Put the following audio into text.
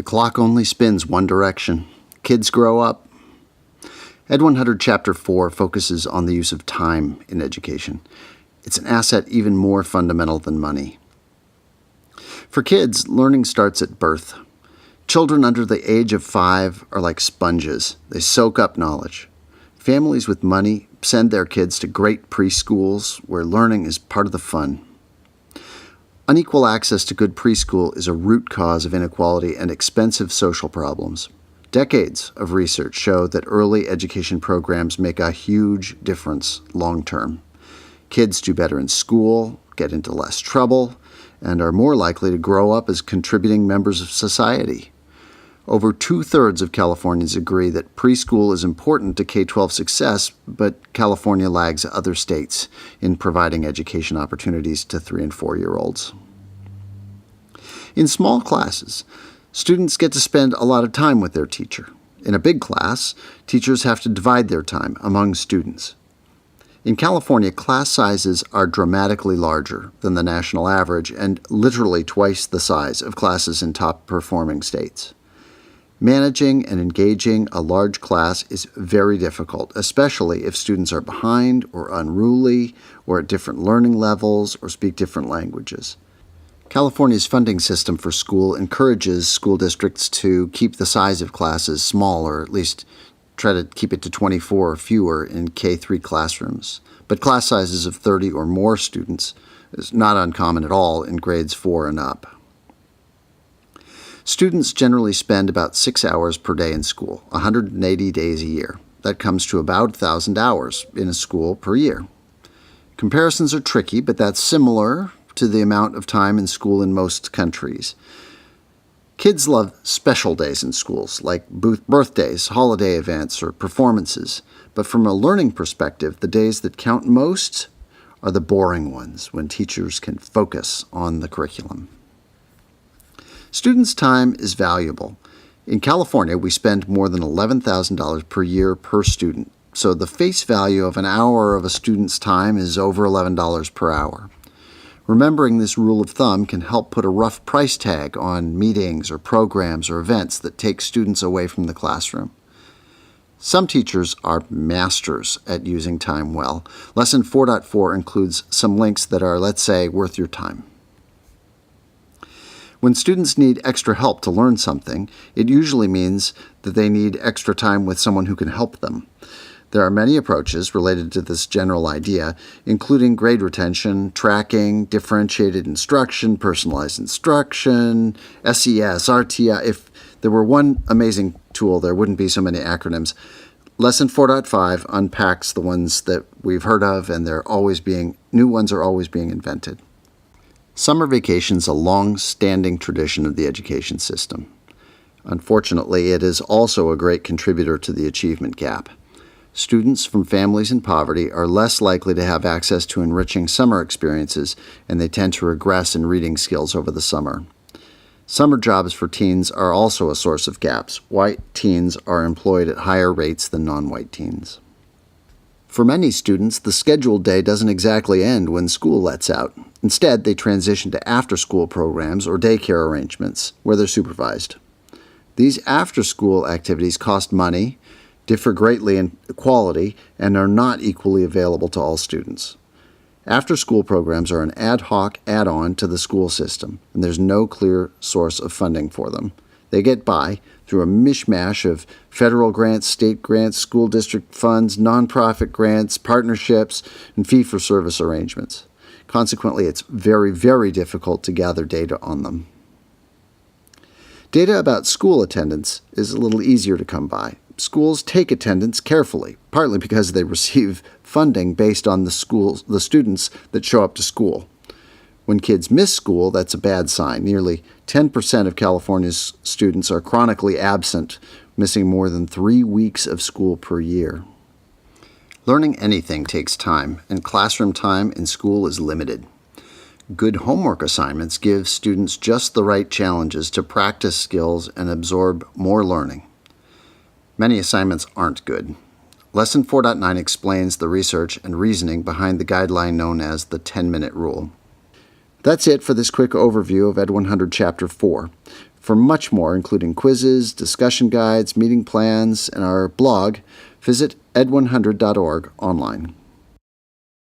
The clock only spins one direction. Kids grow up. Ed100 Chapter 4 focuses on the use of time in education. It's an asset even more fundamental than money. For kids, learning starts at birth. Children under the age of 5 are like sponges. They soak up knowledge. Families with money send their kids to great preschools where learning is part of the fun. Unequal access to good preschool is a root cause of inequality and expensive social problems. Decades of research show that early education programs make a huge difference long term. Kids do better in school, get into less trouble, and are more likely to grow up as contributing members of society. Over 2/3 of Californians agree that preschool is important to K-12 success, but California lags other states in providing education opportunities to 3- and 4-year-olds. In small classes, students get to spend a lot of time with their teacher. In a big class, teachers have to divide their time among students. In California, class sizes are dramatically larger than the national average and literally twice the size of classes in top-performing states. Managing and engaging a large class is very difficult, especially if students are behind or unruly or at different learning levels or speak different languages. California's funding system for school encourages school districts to keep the size of classes small, or at least try to keep it to 24 or fewer in K-3 classrooms. But class sizes of 30 or more students is not uncommon at all in grades 4 and up. Students generally spend about 6 hours per day in school, 180 days a year. That comes to about 1,000 hours in a school per year. Comparisons are tricky, but that's similar to the amount of time in school in most countries. Kids love special days in schools, like birthdays, holiday events, or performances. But from a learning perspective, the days that count most are the boring ones, when teachers can focus on the curriculum. Students' time is valuable. In California, we spend more than $11,000 per year per student, so the face value of an hour of a student's time is over $11 per hour. Remembering this rule of thumb can help put a rough price tag on meetings or programs or events that take students away from the classroom. Some teachers are masters at using time well. Lesson 4.4 includes some links that are, let's say, worth your time. When students need extra help to learn something, it usually means that they need extra time with someone who can help them. There are many approaches related to this general idea, including grade retention, tracking, differentiated instruction, personalized instruction, SES, RTI. If there were one amazing tool, there wouldn't be so many acronyms. Lesson 4.5 unpacks the ones that we've heard of, and new ones are always being invented. Summer vacation is a long-standing tradition of the education system. Unfortunately, it is also a great contributor to the achievement gap. Students from families in poverty are less likely to have access to enriching summer experiences, and they tend to regress in reading skills over the summer. Summer jobs for teens are also a source of gaps. White teens are employed at higher rates than non-white teens. For many students, the scheduled day doesn't exactly end when school lets out. Instead, they transition to after-school programs or daycare arrangements where they're supervised. These after-school activities cost money, differ greatly in quality, and are not equally available to all students. After-school programs are an ad hoc add-on to the school system, and there's no clear source of funding for them. They get by through a mishmash of federal grants, state grants, school district funds, nonprofit grants, partnerships, and fee-for-service arrangements. Consequently, it's very, very difficult to gather data on them. Data about school attendance is a little easier to come by. Schools take attendance carefully, partly because they receive funding based on the students that show up to school. When kids miss school, that's a bad sign. Nearly 10% of California's students are chronically absent, missing more than 3 weeks of school per year. Learning anything takes time, and classroom time in school is limited. Good homework assignments give students just the right challenges to practice skills and absorb more learning. Many assignments aren't good. Lesson 4.9 explains the research and reasoning behind the guideline known as the 10-minute rule. That's it for this quick overview of Ed100 Chapter 4. For much more, including quizzes, discussion guides, meeting plans, and our blog, visit ed100.org online.